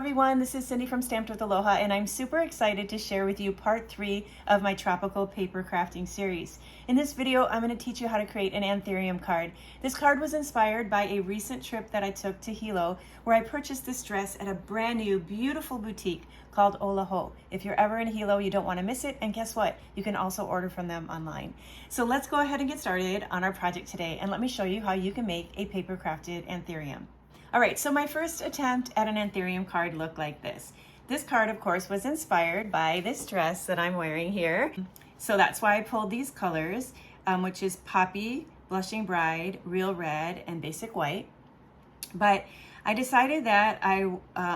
everyone, this is Cindy from Stamped with Aloha, and I'm super excited to share with you part 3 of my tropical paper crafting series. In this video, I'm going to teach you how to create an Anthurium card. This card was inspired by a recent trip that I took to Hilo, where I purchased this dress at a brand new, beautiful boutique called Aloha. If you're ever in Hilo, you don't want to miss it, and guess what? You can also order from them online. So let's go ahead and get started on our project today, and let me show you how you can make a paper crafted Anthurium. All right, so my first attempt at an Anthurium card looked like this. This card, of course, was inspired by this dress that I'm wearing here. So that's why I pulled these colors, which is Poppy, Blushing Bride, Real Red, and Basic White. But I decided that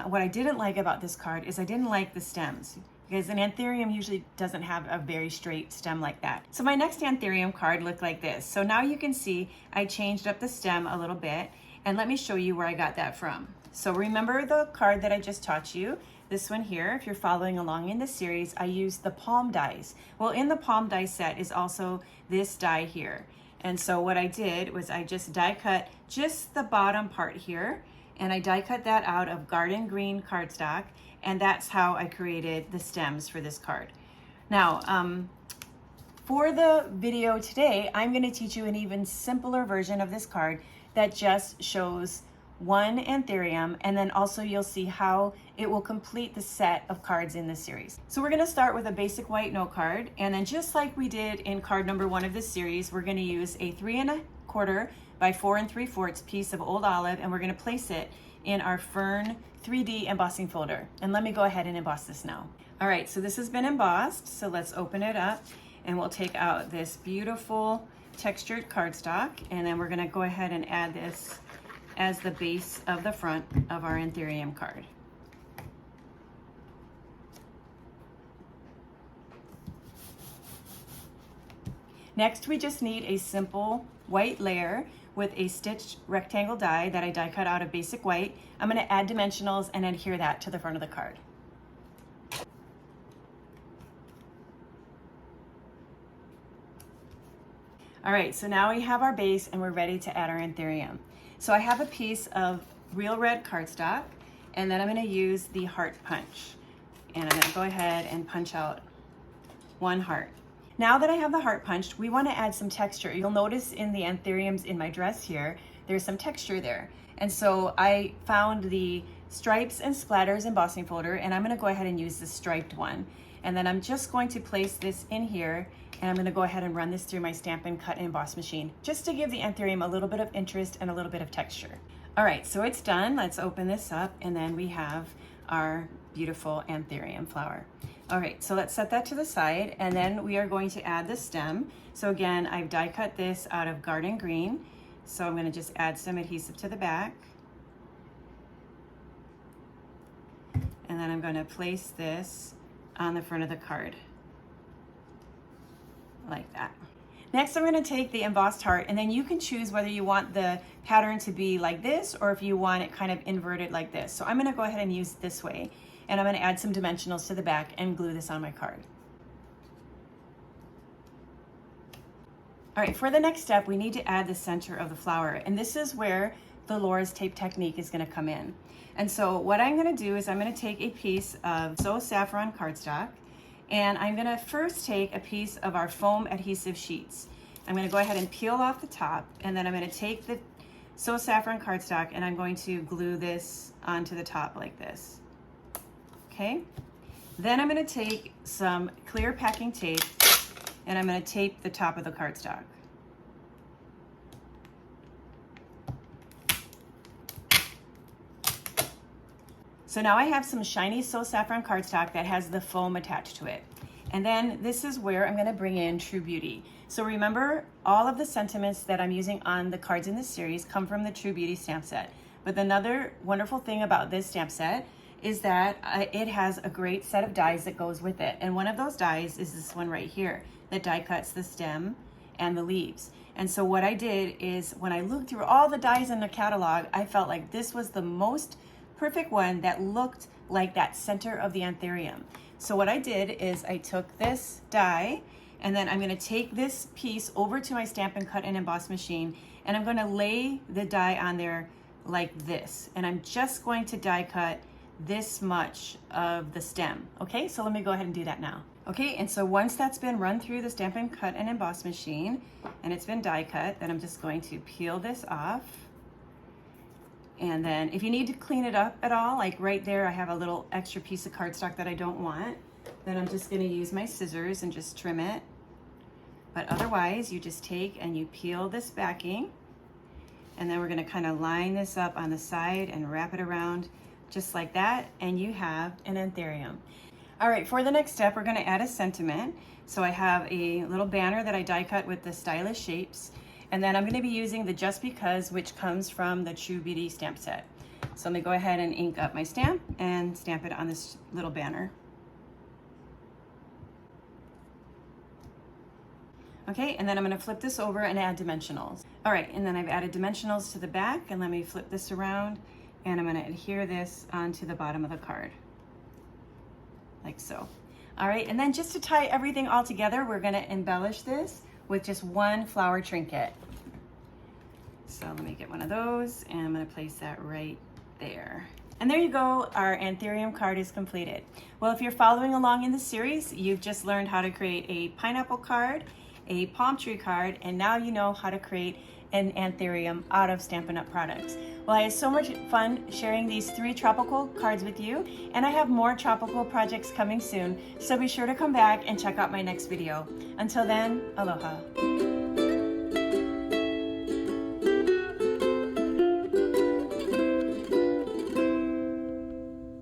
what I didn't like about this card is I didn't like the stems, because an Anthurium usually doesn't have a very straight stem like that. So my next Anthurium card looked like this. So now you can see I changed up the stem a little bit. And let me show you where I got that from. So remember the card that I just taught you, this one here. If you're following along in this series, I used the palm dies. Well, in the palm die set is also this die here. And so what I did was I just die cut just the bottom part here, and I die cut that out of garden green cardstock, and that's how I created the stems for this card. Now, for the video today, I'm going to teach you an even simpler version of this card that just shows one Anthurium, and then also you'll see how it will complete the set of cards in this series. So we're going to start with a basic white note card, and then just like we did in card number 1 of this series, we're going to use a 3 1/4 by 4 3/4 piece of old olive, and we're going to place it in our Fern 3D embossing folder. And let me go ahead and emboss this now. All right, so this has been embossed, so let's open it up, and we'll take out this beautiful textured cardstock, and then we're going to go ahead and add this as the base of the front of our Anthurium card. Next, we just need a simple white layer with a stitched rectangle die that I die cut out of basic white. I'm going to add dimensionals and adhere that to the front of the card. All right, so now we have our base and we're ready to add our Anthurium. So I have a piece of real red cardstock, and then I'm going to use the heart punch. And I'm going to go ahead and punch out one heart. Now that I have the heart punched, we want to add some texture. You'll notice in the Anthuriums in my dress here, there's some texture there. And so I found the stripes and splatters embossing folder, and I'm going to go ahead and use the striped one. And then I'm just going to place this in here, and I'm going to go ahead and run this through my Stampin' Cut and Emboss machine, just to give the Anthurium a little bit of interest and a little bit of texture. All right, so it's done. Let's open this up, and then we have our beautiful Anthurium flower. All right, so let's set that to the side, and then we are going to add the stem. So again, I've die cut this out of garden green, so I'm going to just add some adhesive to the back. And then I'm going to place this on the front of the card, like that. Next, I'm going to take the embossed heart, and then you can choose whether you want the pattern to be like this or if you want it kind of inverted like this. So I'm going to go ahead and use this way, and I'm going to add some dimensionals to the back and glue this on my card. All right, for the next step, we need to add the center of the flower, and this is where the Laura's tape technique is going to come in. And so what I'm going to do is I'm going to take a piece of So Saffron cardstock, and I'm going to first take a piece of our foam adhesive sheets. I'm going to go ahead and peel off the top, and then I'm going to take the So Saffron cardstock and I'm going to glue this onto the top like this. Okay? Then I'm going to take some clear packing tape and I'm going to tape the top of the cardstock. So now I have some shiny So Saffron cardstock that has the foam attached to it. And then this is where I'm going to bring in True Beauty. So remember, all of the sentiments that I'm using on the cards in this series come from the True Beauty stamp set. But another wonderful thing about this stamp set is that it has a great set of dies that goes with it. And one of those dies is this one right here that die cuts the stem and the leaves. And so what I did is when I looked through all the dies in the catalog, I felt like this was the most perfect one that looked like that center of the Anthurium. So what I did is I took this die, and then I'm going to take this piece over to my Stampin' Cut and Emboss machine, and I'm going to lay the die on there like this. And I'm just going to die cut this much of the stem. Okay, so let me go ahead and do that now. Okay, and so once that's been run through the Stampin' Cut and Emboss machine and it's been die cut, then I'm just going to peel this off. And then if you need to clean it up at all, like right there I have a little extra piece of cardstock that I don't want, then I'm just going to use my scissors and just trim it. But otherwise you just take and you peel this backing, and then we're going to kind of line this up on the side and wrap it around just like that, and you have an Anthurium. All right, for the next step we're going to add a sentiment. So I have a little banner that I die cut with the stylish shapes, and then I'm going to be using the Just Because, which comes from the True Beauty stamp set. So let me go ahead and ink up my stamp and stamp it on this little banner. Okay, and then I'm going to flip this over and add dimensionals. All right, and then I've added dimensionals to the back, and let me flip this around, and I'm going to adhere this onto the bottom of the card, like so. All right, and then just to tie everything all together, we're going to embellish this with just one flower trinket. So let me get one of those, and I'm going to place that right there. And there you go, our Anthurium card is completed. Well, if you're following along in the series, you've just learned how to create a pineapple card, a palm tree card, and now you know how to create an Anthurium out of Stampin' Up! Products. Well, I had so much fun sharing these 3 tropical cards with you, and I have more tropical projects coming soon, so be sure to come back and check out my next video. Until then, aloha.